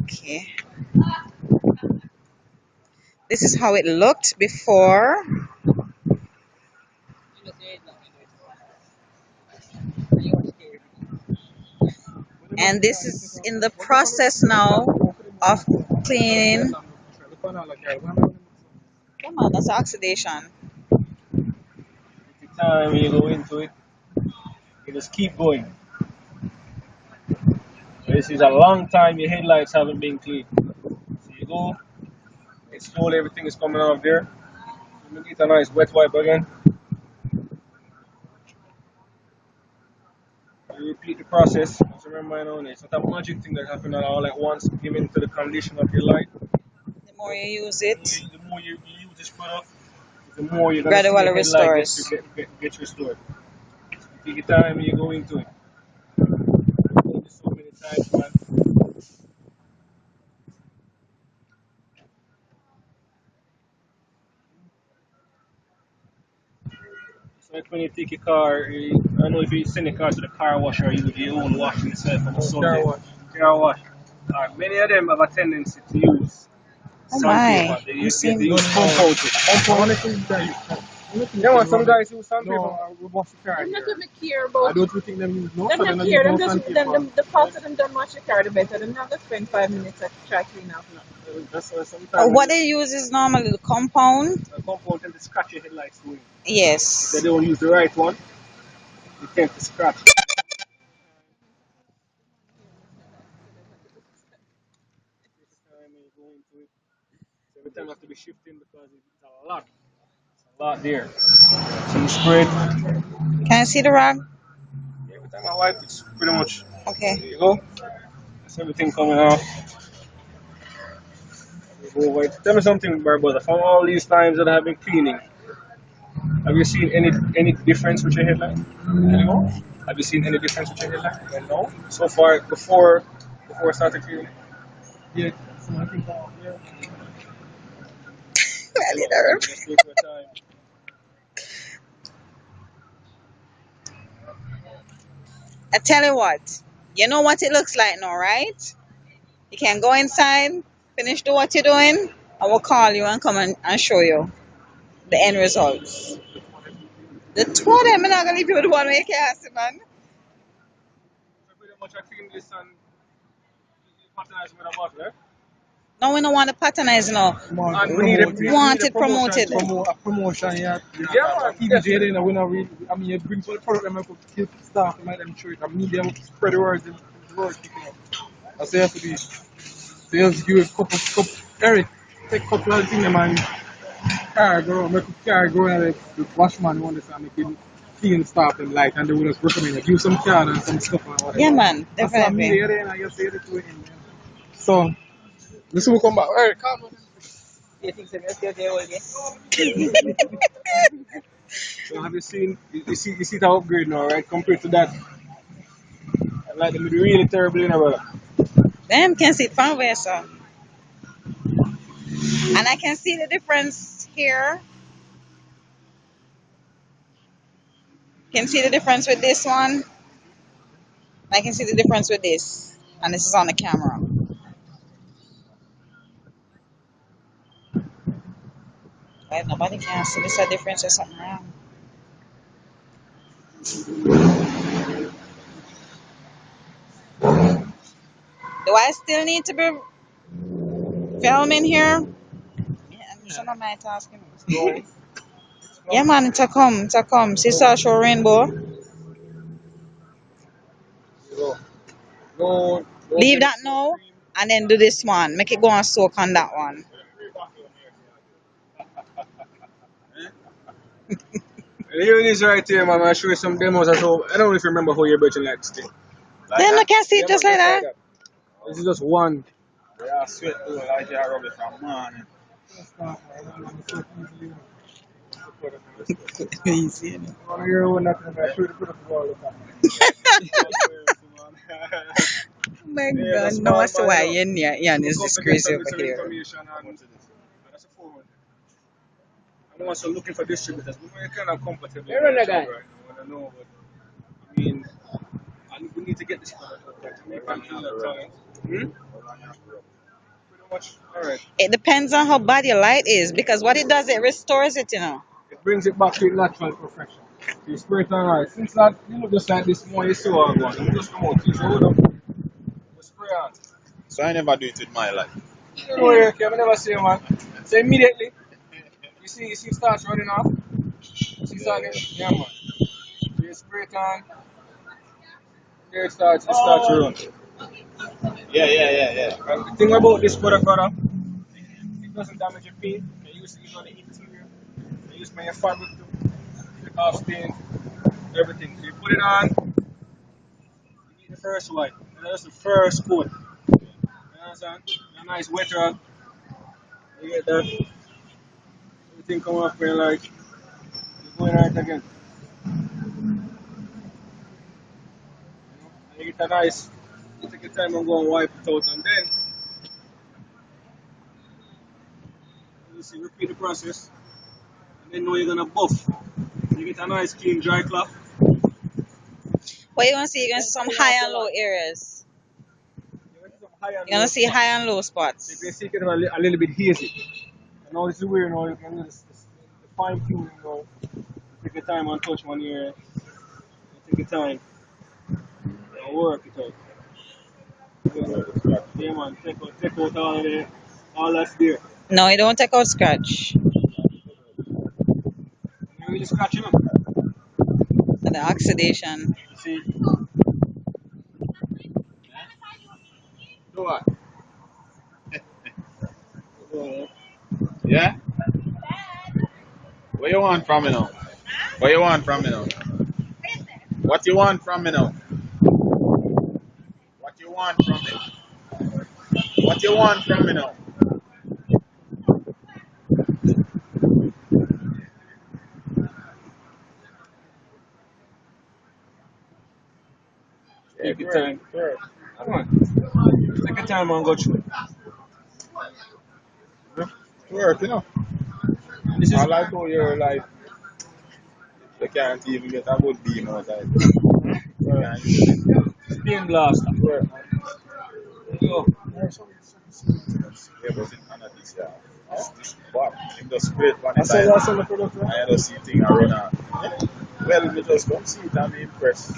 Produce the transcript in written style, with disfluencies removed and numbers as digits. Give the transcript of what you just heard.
Okay. This is how it looked before, and this is in the process now of cleaning. Come on, that's oxidation. Every time you go into it, you just keep going. This is a long time your headlights haven't been cleaned. So you go, it's slowly everything is coming off there. You get a nice wet wipe again. You repeat the process. Just remember, it's not a magic thing that happens all at once. Given to the condition of your light, The more you use it, the more you use this product, the more you're gonna see gradually your headlight restores. get restored. You take your time and you go into it. I've done this so many times, man. It's like when you take your car, I don't know if you send your car to the car wash or you do your own washing yourself on a Sunday. Car wash. Car wash. Many of them have a tendency to use Oh sandpaper. my, They I'm they seeing. use compound. Yeah, man, some guys use sandpaper. No, we wash the car. I'm not here. Even care about. I don't think them use no. Them not care. Them just the faster them done wash the car, the better. Them not gonna spend 5 minutes to try clean up. That's why sometimes What they use is normally the compound. the compound tend to scratch your headlights too. If they Yes. don't use the right one, they tend to scratch. Time you go into it. So every time you have to be shifting because it's a lot. It's a lot there. So you spray it. Can I see the rag? Every time I wipe, it's pretty much. There Okay. you go. That's everything coming off. You go over it. Tell me something, brother. From all these times that I have been cleaning, have you seen any difference with your headlight? Anymore? Have you seen any difference with your headlight? No. So far, before I started cleaning. Yeah. So I think, yeah. I You need know, a rep. just take your time. I tell you what, you know what it looks like now, right? You can go inside, finish do what you're doing. I will call you and come and show you the end results. The two of them, I'm not gonna leave you with one way you can't see, man. So pretty much I clean this and fertilize with a bottle, eh? No, we don't want to patronize now. And we need Want a it promotion promoted. too. A promotion, yeah. Yeah, man. TVJ, then we know I mean, you bring to the product, and I could keep staff, and make them sure it. I mean, they spread the word, the word kicking up. I say, have to be. So you have to give a couple, Eric, take a couple of things, man. Car go, make a car go, and like, the washman want this, and make it clean stuff and light, and they would just recommend it. Give some car and some stuff and whatever. Yeah, man, That's what I mean, definitely. there, and I just say it to him. So, this will come back. Eric, come on. You think so? So have you seen you see the upgrade now, right? Compared to that, like them really terrible, brother. Them can see it from where, so. And I can see the difference here. Can see the difference with this one. I can see the difference with this. And this is on the camera. Right? Nobody can see this a difference or something wrong. Do I still need to be filming here? Yeah, some of my tasking. Yeah, man, it's a come, it's a come. Sister show rainbow. No, no, no Leave finish that no now cream. and then do this one. Make it go and soak on that one. And here it is right here, man. I'll show you some demos. I don't know if you remember how your virgin like this thing. Like Then I that? can see it Yeah, man, just like just like that. that. This is just one. Yeah, sweat too. Like I rub it from morning. Easy, you know. Oh my Yeah, God, that's no, I small see man, why Yan Look is up this to get crazy some over little here. information and that's a 400. I'm also looking for distributors. We are kind of comfortable. Right now, I don't know, but I mean, we need to get this product out there to make an talent. Pretty much, alright. It depends on how bad your light is because what it does, it restores it, you know. It brings it back to its natural perfection. You spray it on right. Since that, you look just like this more, you see what I'm going. You just come out, you hold up, you spray on. So I never do it with my life. You know where you never see man. So immediately, you see it starts running off. You see it start getting, yeah man. You spray it on, there it starts to run. Yeah. And the thing about this product, brother, it doesn't damage your paint. You can use it on the interior. You can use it on your fabric too. Take off stains, everything. So you put it on, you need the first wipe. That's the first coat. You understand? A nice wet rag. You get that. Everything come off there like you're going right again. And you get a nice, you take your time and go and wipe it out, and then you see, repeat the process. And then know you're gonna buff. You get a nice clean dry cloth. What you gonna see? You're gonna see some high and low areas. You get some high and You're gonna low see spots. high and low You spots. can see it a little bit hazy. And now this is where you know you can do this the fine tuning now. Take your time and touch one area. Take your time and work it out. Yeah man, take out all that's there. No, you don't take out scratch. You really scratching up. The oxidation. You see, Do what? uh, Yeah? What you want from me now? What you want from me now? What you want from me now? What you want from me? What you want from me now? take your time. Come on. Take your time and go through it. Work, you know. This is I like how you're like, you can't even get a good beam out of it. You can't use it. Spin Blaster. Work. There you go. Yeah, but it's not this year. This but him just spray it one I said time. that's on the product, right? I just see thing I run out. Well, me just come see it and be impressed.